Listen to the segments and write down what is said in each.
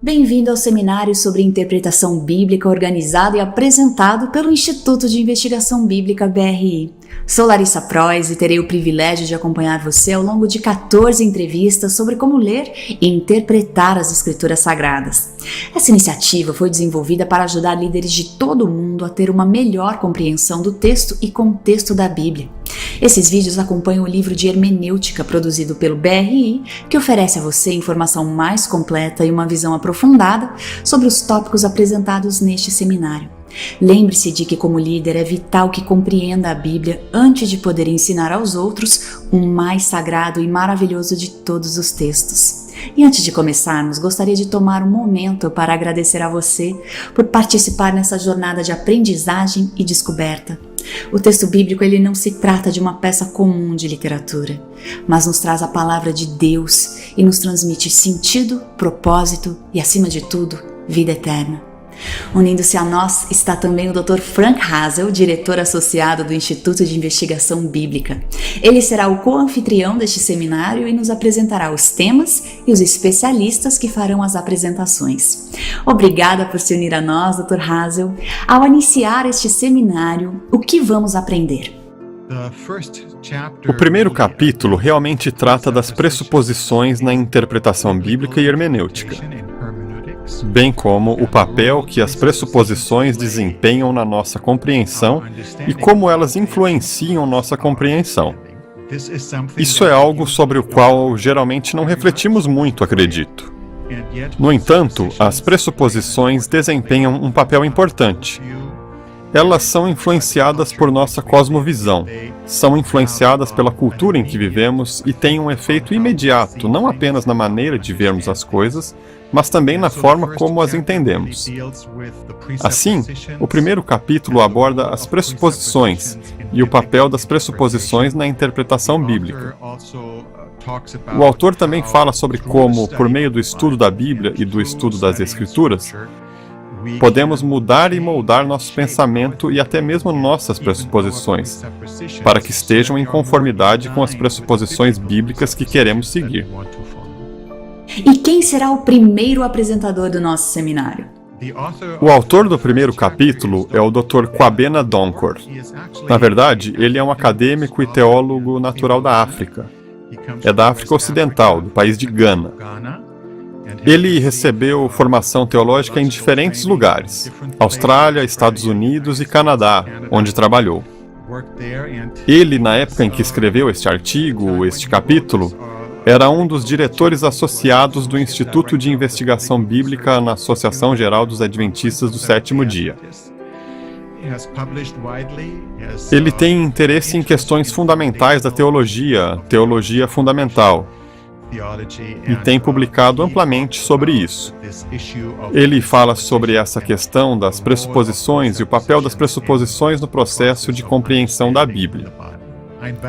Bem-vindo ao seminário sobre interpretação bíblica organizado e apresentado pelo Instituto de Investigação Bíblica BRI. Sou Larissa Prois e terei o privilégio de acompanhar você ao longo de 14 entrevistas sobre como ler e interpretar as Escrituras Sagradas. Essa iniciativa foi desenvolvida para ajudar líderes de todo o mundo a ter uma melhor compreensão do texto e contexto da Bíblia. Esses vídeos acompanham o livro de hermenêutica produzido pelo BRI, que oferece a você informação mais completa e uma visão aprofundada sobre os tópicos apresentados neste seminário. Lembre-se de que, como líder, é vital que compreenda a Bíblia antes de poder ensinar aos outros o mais sagrado e maravilhoso de todos os textos. E antes de começarmos, gostaria de tomar um momento para agradecer a você por participar nessa jornada de aprendizagem e descoberta. O texto bíblico ele não se trata de uma peça comum de literatura, mas nos traz a palavra de Deus e nos transmite sentido, propósito e, acima de tudo, vida eterna. Unindo-se a nós está também o Dr. Frank Hazel, diretor associado do Instituto de Investigação Bíblica. Ele será o co-anfitrião deste seminário e nos apresentará os temas e os especialistas que farão as apresentações. Obrigada por se unir a nós, Dr. Hazel. Ao iniciar este seminário, o que vamos aprender? O primeiro capítulo realmente trata das pressuposições na interpretação bíblica e hermenêutica, bem como o papel que as pressuposições desempenham na nossa compreensão e como elas influenciam nossa compreensão. Isso é algo sobre o qual geralmente não refletimos muito, acredito. No entanto, as pressuposições desempenham um papel importante. Elas são influenciadas por nossa cosmovisão, são influenciadas pela cultura em que vivemos e têm um efeito imediato, não apenas na maneira de vermos as coisas, mas também na forma como as entendemos. Assim, o primeiro capítulo aborda as pressuposições e o papel das pressuposições na interpretação bíblica. O autor também fala sobre como, por meio do estudo da Bíblia e do estudo das Escrituras, podemos mudar e moldar nosso pensamento e até mesmo nossas pressuposições, para que estejam em conformidade com as pressuposições bíblicas que queremos seguir. E quem será o primeiro apresentador do nosso seminário? O autor do primeiro capítulo é o Dr. Kwabena Donkor. Na verdade, ele é um acadêmico e teólogo natural da África. É da África Ocidental, do país de Gana. Ele recebeu formação teológica em diferentes lugares: Austrália, Estados Unidos e Canadá, onde trabalhou. Ele, na época em que escreveu este artigo, este capítulo, era um dos diretores associados do Instituto de Investigação Bíblica na Associação Geral dos Adventistas do Sétimo Dia. Ele tem interesse em questões fundamentais da teologia, teologia fundamental, e tem publicado amplamente sobre isso. Ele fala sobre essa questão das pressuposições e o papel das pressuposições no processo de compreensão da Bíblia.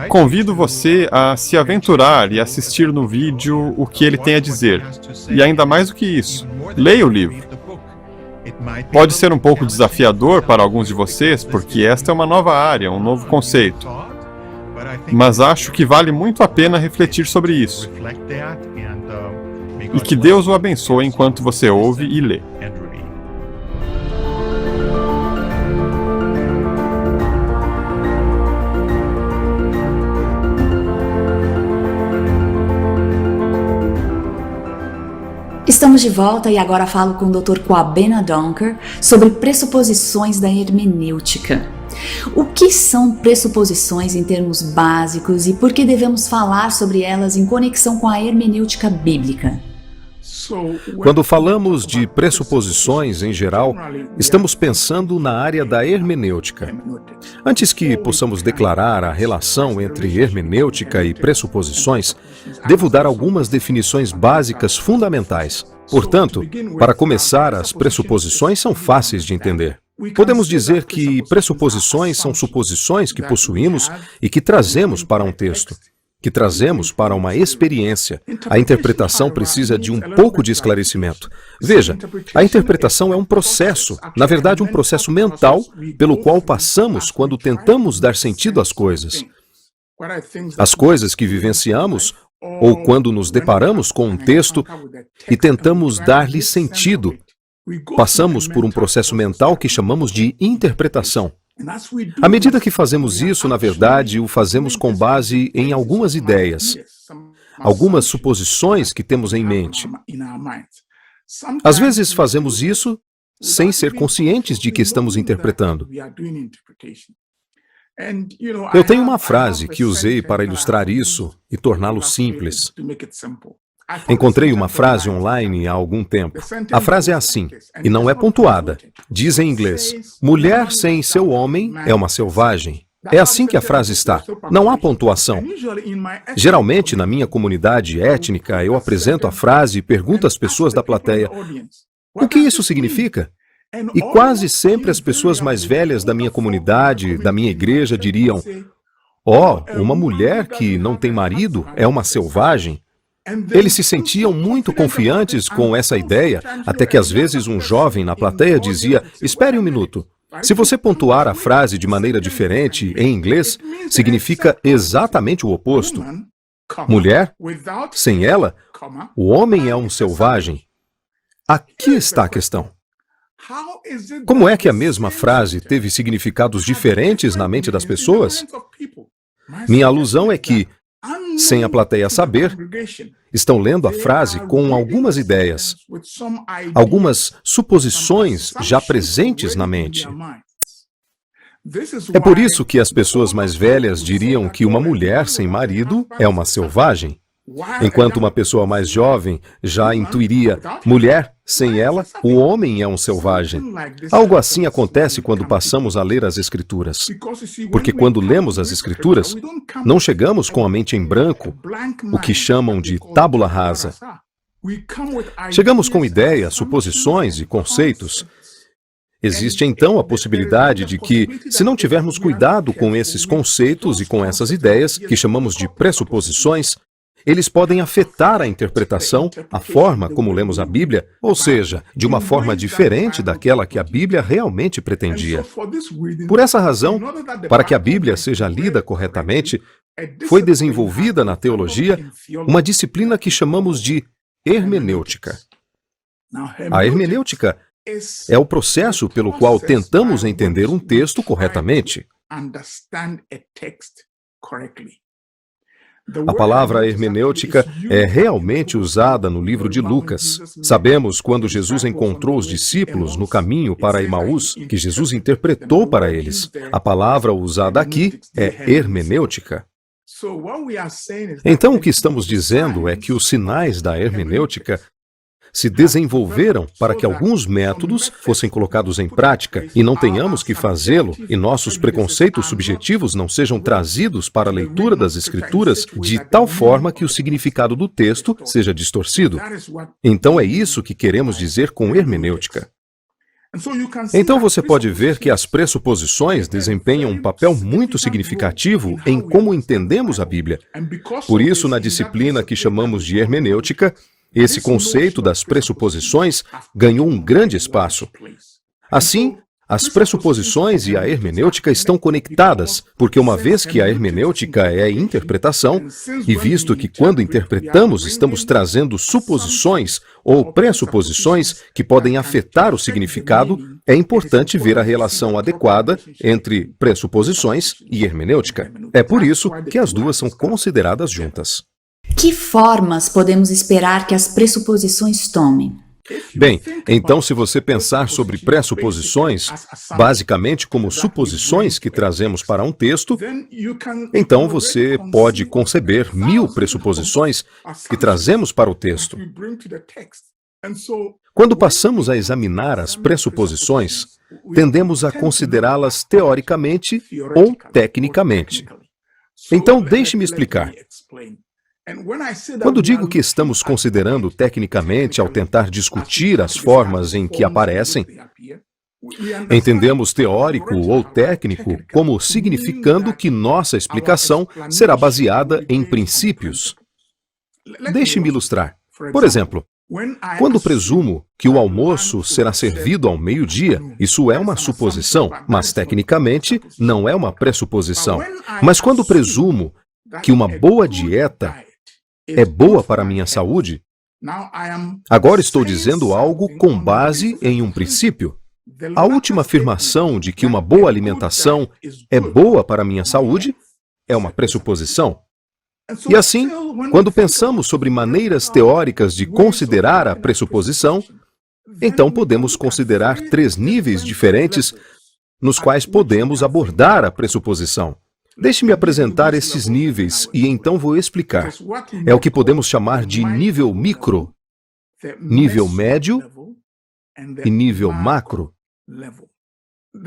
Convido você a se aventurar e assistir no vídeo o que ele tem a dizer. E ainda mais do que isso, leia o livro. Pode ser um pouco desafiador para alguns de vocês, porque esta é uma nova área, um novo conceito. Mas acho que vale muito a pena refletir sobre isso. E que Deus o abençoe enquanto você ouve e lê. Estamos de volta e agora falo com o Dr. Kwabena Donkor sobre pressuposições da hermenêutica. O que são pressuposições em termos básicos e por que devemos falar sobre elas em conexão com a hermenêutica bíblica? Quando falamos de pressuposições em geral, estamos pensando na área da hermenêutica. Antes que possamos declarar a relação entre hermenêutica e pressuposições, devo dar algumas definições básicas fundamentais. Portanto, para começar, as pressuposições são fáceis de entender. Podemos dizer que pressuposições são suposições que possuímos e que trazemos para um texto, que trazemos para uma experiência. A interpretação precisa de um pouco de esclarecimento. Veja, a interpretação é um processo, na verdade um processo mental, pelo qual passamos quando tentamos dar sentido às coisas. As coisas que vivenciamos ou quando nos deparamos com um texto e tentamos dar-lhe sentido, passamos por um processo mental que chamamos de interpretação. À medida que fazemos isso, na verdade, o fazemos com base em algumas ideias, algumas suposições que temos em mente. Às vezes fazemos isso sem ser conscientes de que estamos interpretando. Eu tenho uma frase que usei para ilustrar isso e torná-lo simples. Encontrei uma frase online há algum tempo. A frase é assim, e não é pontuada. Diz em inglês: mulher sem seu homem é uma selvagem. É assim que a frase está. Não há pontuação. Geralmente, na minha comunidade étnica, eu apresento a frase e pergunto às pessoas da plateia: o que isso significa? E quase sempre as pessoas mais velhas da minha comunidade, da minha igreja, diriam: oh, uma mulher que não tem marido é uma selvagem. Eles se sentiam muito confiantes com essa ideia, até que às vezes um jovem na plateia dizia: espere um minuto. Se você pontuar a frase de maneira diferente em inglês, significa exatamente o oposto. Mulher, sem ela, o homem é um selvagem. Aqui está a questão. Como é que a mesma frase teve significados diferentes na mente das pessoas? Minha alusão é que, sem a plateia saber, estão lendo a frase com algumas ideias, algumas suposições já presentes na mente. É por isso que as pessoas mais velhas diriam que uma mulher sem marido é uma selvagem, enquanto uma pessoa mais jovem já intuiria: mulher, sem ela, o homem é um selvagem. Algo assim acontece quando passamos a ler as Escrituras. Porque quando lemos as Escrituras, não chegamos com a mente em branco, o que chamam de tábula rasa. Chegamos com ideias, suposições e conceitos. Existe então a possibilidade de que, se não tivermos cuidado com esses conceitos e com essas ideias, que chamamos de pressuposições, eles podem afetar a interpretação, a forma como lemos a Bíblia, ou seja, de uma forma diferente daquela que a Bíblia realmente pretendia. Por essa razão, para que a Bíblia seja lida corretamente, foi desenvolvida na teologia uma disciplina que chamamos de hermenêutica. A hermenêutica é o processo pelo qual tentamos entender um texto corretamente. A palavra hermenêutica é realmente usada no livro de Lucas. Sabemos quando Jesus encontrou os discípulos no caminho para Emaús, que Jesus interpretou para eles. A palavra usada aqui é hermenêutica. Então, o que estamos dizendo é que os sinais da hermenêutica se desenvolveram para que alguns métodos fossem colocados em prática e não tenhamos que fazê-lo e nossos preconceitos subjetivos não sejam trazidos para a leitura das Escrituras de tal forma que o significado do texto seja distorcido. Então é isso que queremos dizer com hermenêutica. Então você pode ver que as pressuposições desempenham um papel muito significativo em como entendemos a Bíblia. Por isso, na disciplina que chamamos de hermenêutica, esse conceito das pressuposições ganhou um grande espaço. Assim, as pressuposições e a hermenêutica estão conectadas, porque uma vez que a hermenêutica é a interpretação, e visto que quando interpretamos estamos trazendo suposições ou pressuposições que podem afetar o significado, é importante ver a relação adequada entre pressuposições e hermenêutica. É por isso que as duas são consideradas juntas. Que formas podemos esperar que as pressuposições tomem? Bem, então se você pensar sobre pressuposições, basicamente como suposições que trazemos para um texto, então você pode conceber 1000 pressuposições que trazemos para o texto. Quando passamos a examinar as pressuposições, tendemos a considerá-las teoricamente ou tecnicamente. Então, deixe-me explicar. Quando digo que estamos considerando tecnicamente ao tentar discutir as formas em que aparecem, entendemos teórico ou técnico como significando que nossa explicação será baseada em princípios. Deixe-me ilustrar. Por exemplo, quando presumo que o almoço será servido ao meio-dia, isso é uma suposição, mas tecnicamente não é uma pressuposição. Mas quando presumo que uma boa dieta é boa para a minha saúde? Agora estou dizendo algo com base em um princípio. A última afirmação de que uma boa alimentação é boa para a minha saúde é uma pressuposição. E assim, quando pensamos sobre maneiras teóricas de considerar a pressuposição, então podemos considerar 3 níveis diferentes nos quais podemos abordar a pressuposição. Deixe-me apresentar esses níveis e então vou explicar. É o que podemos chamar de nível micro, nível médio e nível macro.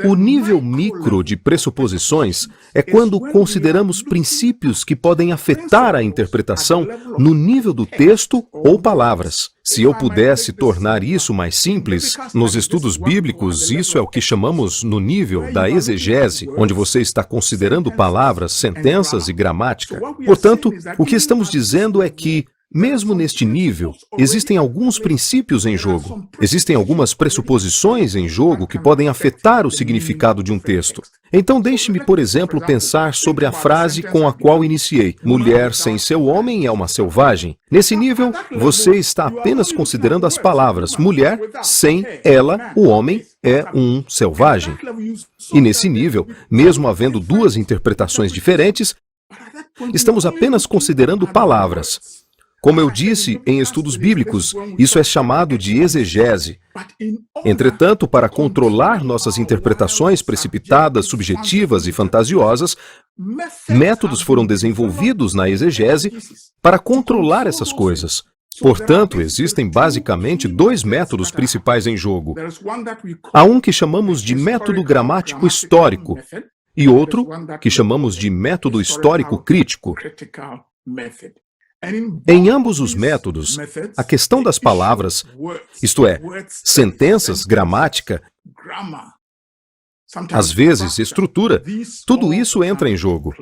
O nível micro de pressuposições é quando consideramos princípios que podem afetar a interpretação no nível do texto ou palavras. Se eu pudesse tornar isso mais simples, nos estudos bíblicos, isso é o que chamamos no nível da exegese, onde você está considerando palavras, sentenças e gramática. Portanto, o que estamos dizendo é que, mesmo neste nível, existem alguns princípios em jogo. Existem algumas pressuposições em jogo que podem afetar o significado de um texto. Então deixe-me, por exemplo, pensar sobre a frase com a qual iniciei. Mulher sem seu homem é uma selvagem. Nesse nível, você está apenas considerando as palavras mulher, sem ela, o homem é um selvagem. E nesse nível, mesmo havendo 2 interpretações diferentes, estamos apenas considerando palavras. Como eu disse em estudos bíblicos, isso é chamado de exegese. Entretanto, para controlar nossas interpretações precipitadas, subjetivas e fantasiosas, métodos foram desenvolvidos na exegese para controlar essas coisas. Portanto, existem basicamente 2 métodos principais em jogo. Há um que chamamos de método gramático histórico e outro que chamamos de método histórico crítico. Em ambos os métodos, a questão das palavras, isto é, sentenças, gramática, às vezes estrutura, tudo isso entra em jogo.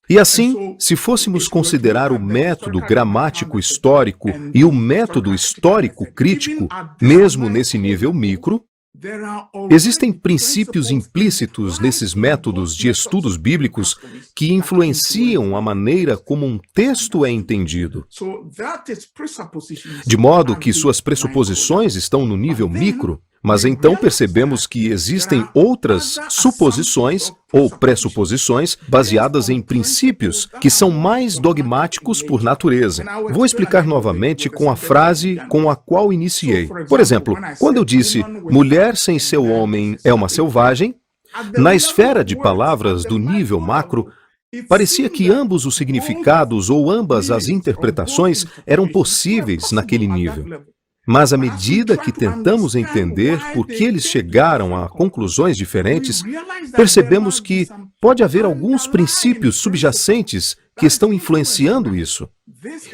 E assim, se fôssemos considerar o método gramático histórico e o método histórico crítico, mesmo nesse nível micro, existem princípios implícitos nesses métodos de estudos bíblicos que influenciam a maneira como um texto é entendido. De modo que suas pressuposições estão no nível micro, mas então percebemos que existem outras suposições ou pressuposições baseadas em princípios que são mais dogmáticos por natureza. Vou explicar novamente com a frase com a qual iniciei. Por exemplo, quando eu disse, mulher sem seu homem é uma selvagem, na esfera de palavras do nível macro, parecia que ambos os significados ou ambas as interpretações eram possíveis naquele nível. Mas à medida que tentamos entender por que eles chegaram a conclusões diferentes, percebemos que pode haver alguns princípios subjacentes que estão influenciando isso.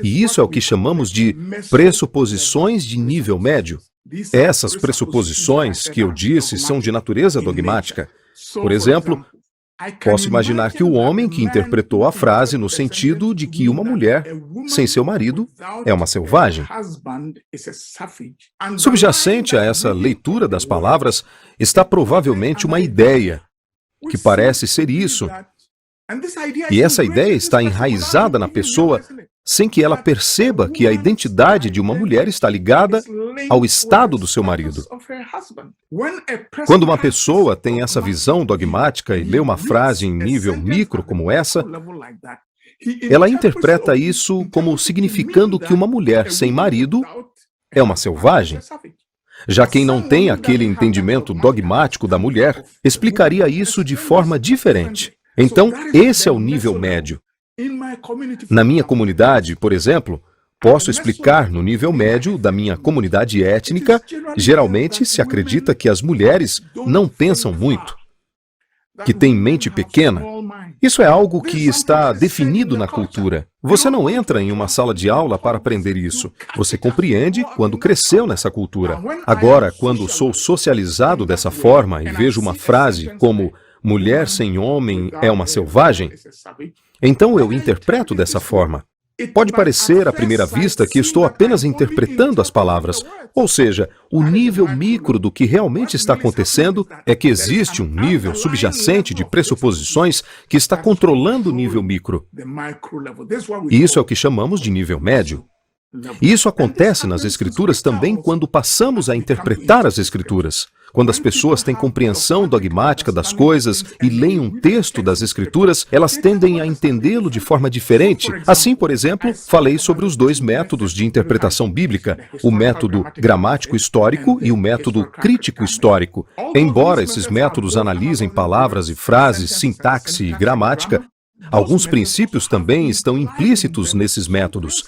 E isso é o que chamamos de pressuposições de nível médio. Essas pressuposições que eu disse são de natureza dogmática. Por exemplo, posso imaginar que o homem que interpretou a frase no sentido de que uma mulher, sem seu marido, é uma selvagem. Subjacente a essa leitura das palavras está provavelmente uma ideia, que parece ser isso. E essa ideia está enraizada na pessoa sem que ela perceba que a identidade de uma mulher está ligada ao estado do seu marido. Quando uma pessoa tem essa visão dogmática e lê uma frase em nível micro como essa, ela interpreta isso como significando que uma mulher sem marido é uma selvagem. Já quem não tem aquele entendimento dogmático da mulher, explicaria isso de forma diferente. Então, esse é o nível médio. Na minha comunidade, por exemplo, posso explicar no nível médio da minha comunidade étnica, geralmente se acredita que as mulheres não pensam muito, que têm mente pequena. Isso é algo que está definido na cultura. Você não entra em uma sala de aula para aprender isso. Você compreende quando cresceu nessa cultura. Agora, quando sou socializado dessa forma e vejo uma frase como mulher sem homem é uma selvagem, então eu interpreto dessa forma. Pode parecer, à primeira vista, que estou apenas interpretando as palavras. Ou seja, o nível micro do que realmente está acontecendo é que existe um nível subjacente de pressuposições que está controlando o nível micro. E isso é o que chamamos de nível médio. E isso acontece nas Escrituras também quando passamos a interpretar as Escrituras. Quando as pessoas têm compreensão dogmática das coisas e leem um texto das Escrituras, elas tendem a entendê-lo de forma diferente. Assim, por exemplo, falei sobre os dois métodos de interpretação bíblica, o método gramático-histórico e o método crítico-histórico. Embora esses métodos analisem palavras e frases, sintaxe e gramática, alguns princípios também estão implícitos nesses métodos.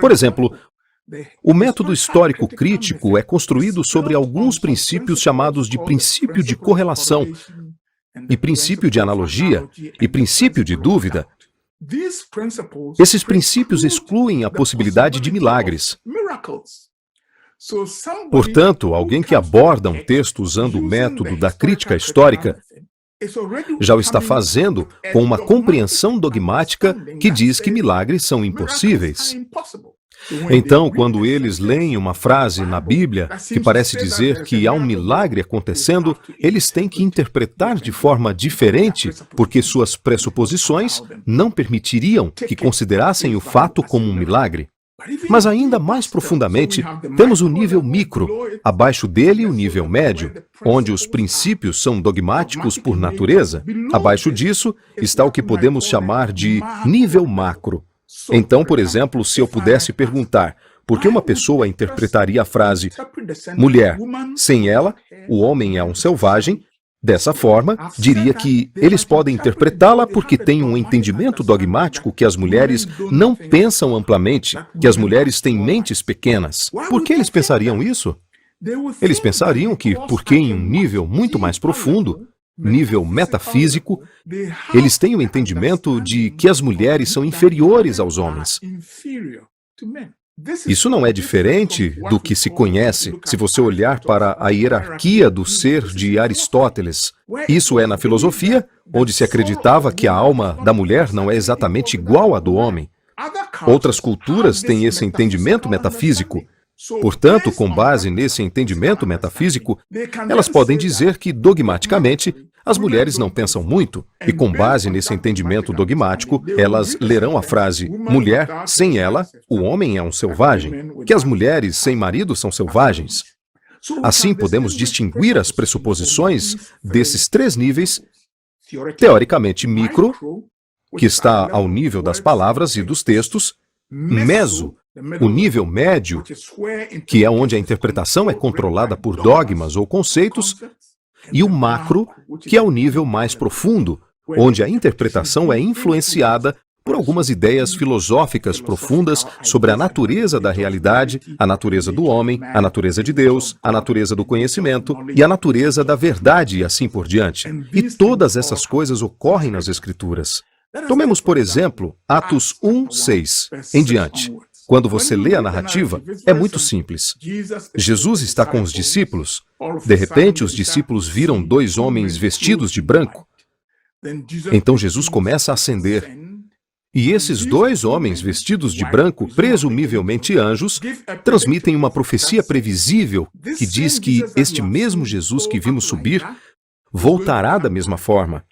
Por exemplo, o método histórico-crítico é construído sobre alguns princípios chamados de princípio de correlação, e princípio de analogia, e princípio de dúvida. Esses princípios excluem a possibilidade de milagres. Portanto, alguém que aborda um texto usando o método da crítica histórica já o está fazendo com uma compreensão dogmática que diz que milagres são impossíveis. Então, quando eles leem uma frase na Bíblia que parece dizer que há um milagre acontecendo, eles têm que interpretar de forma diferente, porque suas pressuposições não permitiriam que considerassem o fato como um milagre. Mas ainda mais profundamente, temos o nível micro, abaixo dele o nível médio, onde os princípios são dogmáticos por natureza. Abaixo disso está o que podemos chamar de nível macro. Então, por exemplo, se eu pudesse perguntar por que uma pessoa interpretaria a frase mulher, sem ela, o homem é um selvagem, dessa forma, diria que eles podem interpretá-la porque têm um entendimento dogmático que as mulheres não pensam amplamente, que as mulheres têm mentes pequenas. Por que eles pensariam isso? Eles pensariam que, porque em um nível muito mais profundo, nível metafísico, eles têm o entendimento de que as mulheres são inferiores aos homens. Isso não é diferente do que se conhece se você olhar para a hierarquia do ser de Aristóteles. Isso é na filosofia, onde se acreditava que a alma da mulher não é exatamente igual à do homem. Outras culturas têm esse entendimento metafísico. Portanto, com base nesse entendimento metafísico, elas podem dizer que, dogmaticamente, as mulheres não pensam muito, e com base nesse entendimento dogmático, elas lerão a frase mulher, sem ela, o homem é um selvagem, que as mulheres sem marido são selvagens. Assim, podemos distinguir as pressuposições desses três níveis, teoricamente micro, que está ao nível das palavras e dos textos, meso, o nível médio, que é onde a interpretação é controlada por dogmas ou conceitos, e o macro, que é o nível mais profundo, onde a interpretação é influenciada por algumas ideias filosóficas profundas sobre a natureza da realidade, a natureza do homem, a natureza de Deus, a natureza do conhecimento e a natureza da verdade e assim por diante. E todas essas coisas ocorrem nas Escrituras. Tomemos, por exemplo, Atos 1:6 em diante. Quando você lê a narrativa, é muito simples. Jesus está com os discípulos. De repente, os discípulos viram dois homens vestidos de branco. Então Jesus começa a ascender. E esses dois homens vestidos de branco, presumivelmente anjos, transmitem uma profecia previsível que diz que este mesmo Jesus que vimos subir voltará da mesma forma.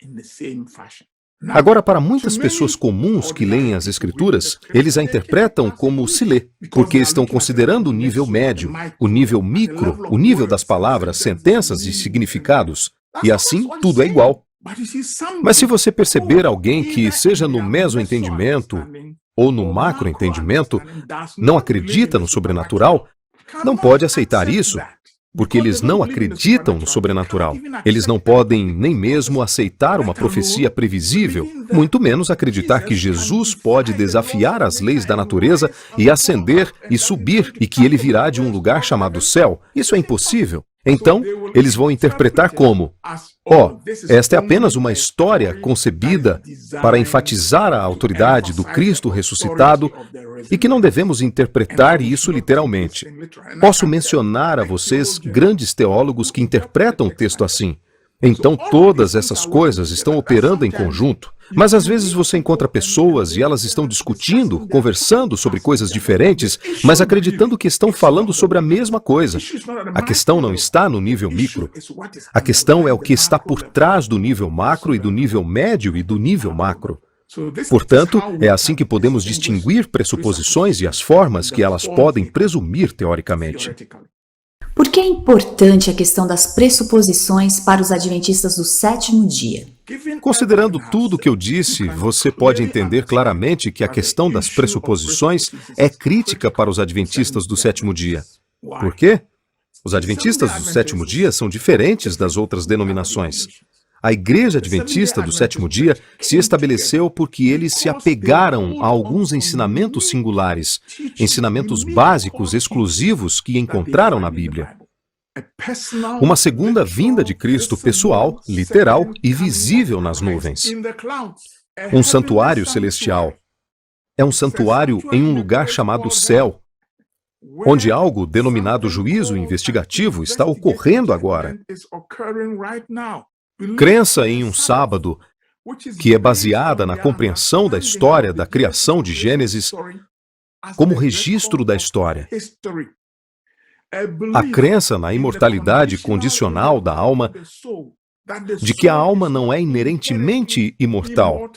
Agora, para muitas pessoas comuns que leem as Escrituras, eles a interpretam como se lê, porque estão considerando o nível médio, o nível micro, o nível das palavras, sentenças e significados, e assim tudo é igual. Mas se você perceber alguém que, seja no meso-entendimento ou no macro-entendimento, não acredita no sobrenatural, não pode aceitar isso, porque eles não acreditam no sobrenatural. Eles não podem nem mesmo aceitar uma profecia previsível, muito menos acreditar que Jesus pode desafiar as leis da natureza e ascender e subir, e que ele virá de um lugar chamado céu. Isso é impossível. Então, eles vão interpretar como: esta é apenas uma história concebida para enfatizar a autoridade do Cristo ressuscitado e que não devemos interpretar isso literalmente. Posso mencionar a vocês grandes teólogos que interpretam o texto assim. Então, todas essas coisas estão operando em conjunto. Mas às vezes você encontra pessoas e elas estão discutindo, conversando sobre coisas diferentes, mas acreditando que estão falando sobre a mesma coisa. A questão não está no nível micro. A questão é o que está por trás do nível macro e do nível médio e do nível macro. Portanto, é assim que podemos distinguir pressuposições e as formas que elas podem presumir teoricamente. Por que é importante a questão das pressuposições para os adventistas do sétimo dia? Considerando tudo o que eu disse, você pode entender claramente que a questão das pressuposições é crítica para os adventistas do sétimo dia. Por quê? Os adventistas do sétimo dia são diferentes das outras denominações. A Igreja Adventista do sétimo dia se estabeleceu porque eles se apegaram a alguns ensinamentos singulares, ensinamentos básicos exclusivos que encontraram na Bíblia. Uma segunda vinda de Cristo pessoal, literal e visível nas nuvens. Um santuário celestial. É um santuário em um lugar chamado céu, onde algo denominado juízo investigativo está ocorrendo agora. Crença em um sábado, que é baseada na compreensão da história da criação de Gênesis como registro da história. A crença na imortalidade condicional da alma, de que a alma não é inerentemente imortal.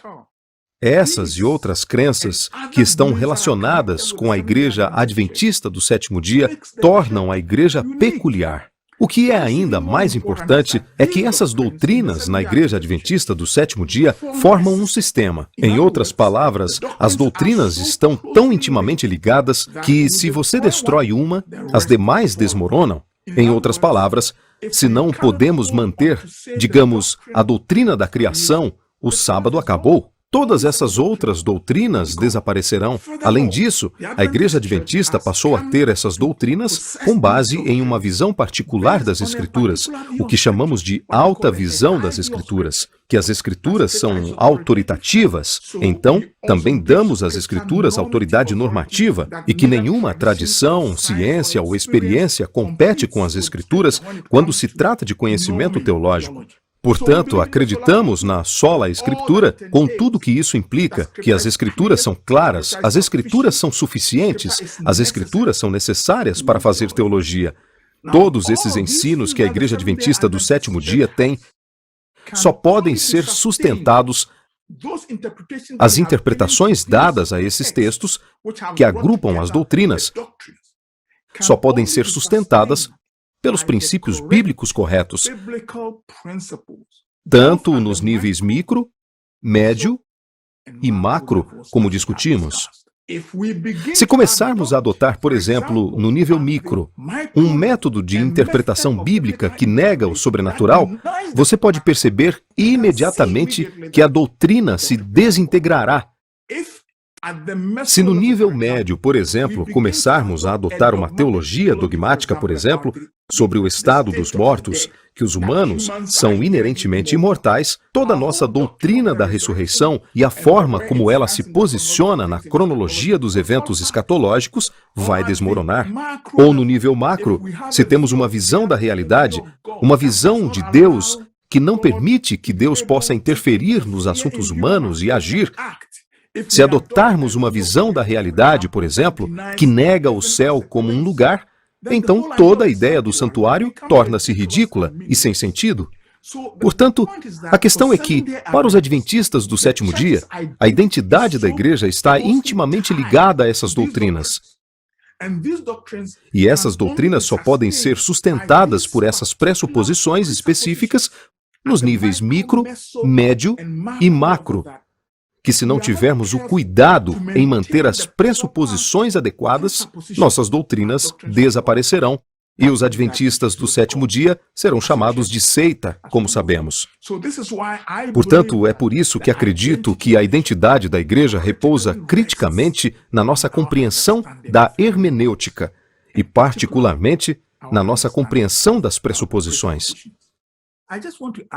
Essas e outras crenças que estão relacionadas com a Igreja Adventista do sétimo dia tornam a Igreja peculiar. O que é ainda mais importante é que essas doutrinas na Igreja Adventista do sétimo dia formam um sistema. Em outras palavras, as doutrinas estão tão intimamente ligadas que, se você destrói uma, as demais desmoronam. Em outras palavras, se não podemos manter, digamos, a doutrina da criação, o sábado acabou. Todas essas outras doutrinas desaparecerão. Além disso, a Igreja Adventista passou a ter essas doutrinas com base em uma visão particular das Escrituras, o que chamamos de alta visão das Escrituras, que as Escrituras são autoritativas. Então, também damos às Escrituras autoridade normativa e que nenhuma tradição, ciência ou experiência compete com as Escrituras quando se trata de conhecimento teológico. Portanto, acreditamos na sola Escritura, com tudo que isso implica, que as Escrituras são claras, as Escrituras são suficientes, as Escrituras são necessárias para fazer teologia. Todos esses ensinos que a Igreja Adventista do sétimo dia tem só podem ser sustentados. As interpretações dadas a esses textos, que agrupam as doutrinas, só podem ser sustentadas pelos princípios bíblicos corretos, tanto nos níveis micro, médio e macro, como discutimos. Se começarmos a adotar, por exemplo, no nível micro, um método de interpretação bíblica que nega o sobrenatural, você pode perceber imediatamente que a doutrina se desintegrará. Se no nível médio, por exemplo, começarmos a adotar uma teologia dogmática, por exemplo, sobre o estado dos mortos, que os humanos são inerentemente imortais, toda a nossa doutrina da ressurreição e a forma como ela se posiciona na cronologia dos eventos escatológicos vai desmoronar. Ou no nível macro, se temos uma visão da realidade, uma visão de Deus que não permite que Deus possa interferir nos assuntos humanos e agir. Se adotarmos uma visão da realidade, por exemplo, que nega o céu como um lugar, então toda a ideia do santuário torna-se ridícula e sem sentido. Portanto, a questão é que, para os adventistas do sétimo dia, a identidade da igreja está intimamente ligada a essas doutrinas. E essas doutrinas só podem ser sustentadas por essas pressuposições específicas nos níveis micro, médio e macro, que se não tivermos o cuidado em manter as pressuposições adequadas, nossas doutrinas desaparecerão e os adventistas do sétimo dia serão chamados de seita, como sabemos. Portanto, é por isso que acredito que a identidade da igreja repousa criticamente na nossa compreensão da hermenêutica e, particularmente, na nossa compreensão das pressuposições.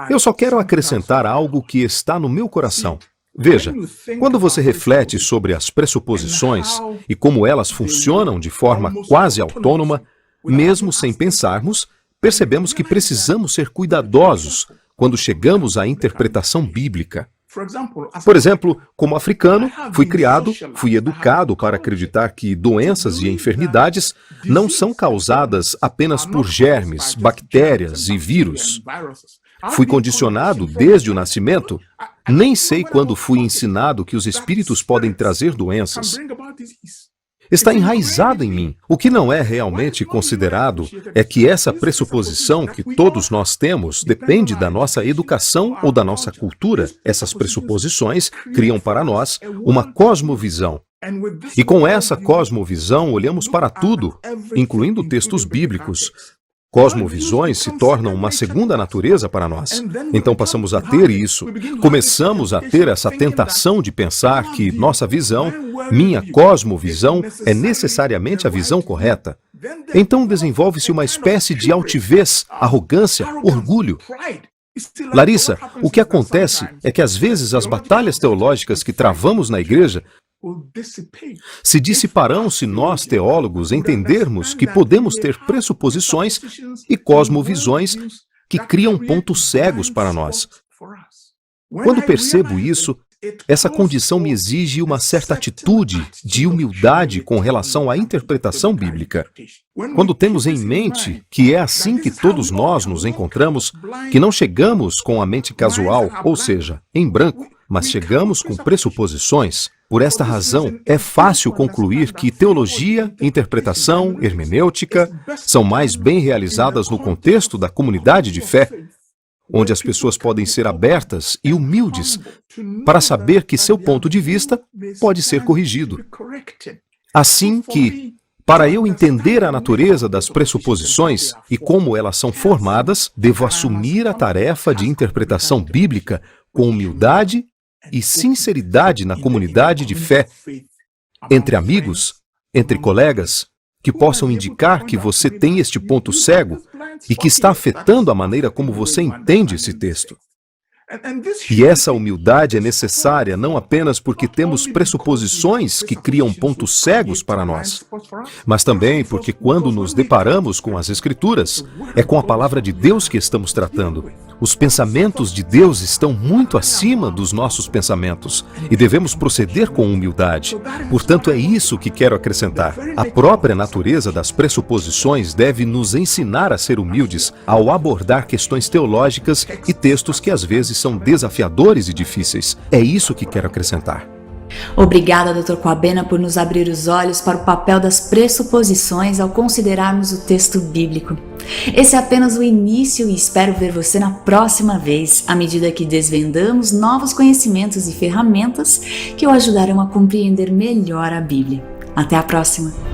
Eu só quero acrescentar algo que está no meu coração. Veja, quando você reflete sobre as pressuposições e como elas funcionam de forma quase autônoma, mesmo sem pensarmos, percebemos que precisamos ser cuidadosos quando chegamos à interpretação bíblica. Por exemplo, como africano, fui educado para acreditar que doenças e enfermidades não são causadas apenas por germes, bactérias e vírus. Fui condicionado desde o nascimento. Nem sei quando fui ensinado que os espíritos podem trazer doenças. Está enraizado em mim. O que não é realmente considerado é que essa pressuposição que todos nós temos depende da nossa educação ou da nossa cultura. Essas pressuposições criam para nós uma cosmovisão. E com essa cosmovisão olhamos para tudo, incluindo textos bíblicos. Cosmovisões se tornam uma segunda natureza para nós. Então passamos a ter isso. Começamos a ter essa tentação de pensar que nossa visão, minha cosmovisão, é necessariamente a visão correta. Então desenvolve-se uma espécie de altivez, arrogância, orgulho. Larissa, o que acontece é que às vezes as batalhas teológicas que travamos na igreja se dissiparão se nós, teólogos, entendermos que podemos ter pressuposições e cosmovisões que criam pontos cegos para nós. Quando percebo isso, essa condição me exige uma certa atitude de humildade com relação à interpretação bíblica. Quando temos em mente que é assim que todos nós nos encontramos, que não chegamos com a mente casual, ou seja, em branco, mas chegamos com pressuposições. Por esta razão, é fácil concluir que teologia, interpretação, hermenêutica são mais bem realizadas no contexto da comunidade de fé, onde as pessoas podem ser abertas e humildes para saber que seu ponto de vista pode ser corrigido. Assim que, para eu entender a natureza das pressuposições e como elas são formadas, devo assumir a tarefa de interpretação bíblica com humildade e sinceridade na comunidade de fé, entre amigos, entre colegas, que possam indicar que você tem este ponto cego e que está afetando a maneira como você entende esse texto. E essa humildade é necessária não apenas porque temos pressuposições que criam pontos cegos para nós, mas também porque quando nos deparamos com as Escrituras, é com a palavra de Deus que estamos tratando. Os pensamentos de Deus estão muito acima dos nossos pensamentos e devemos proceder com humildade. Portanto, é isso que quero acrescentar. A própria natureza das pressuposições deve nos ensinar a ser humildes ao abordar questões teológicas e textos que às vezes são desafiadores e difíceis. É isso que quero acrescentar. Obrigada, Dr. Coabena, por nos abrir os olhos para o papel das pressuposições ao considerarmos o texto bíblico. Esse é apenas o início e espero ver você na próxima vez, à medida que desvendamos novos conhecimentos e ferramentas que o ajudarão a compreender melhor a Bíblia. Até a próxima!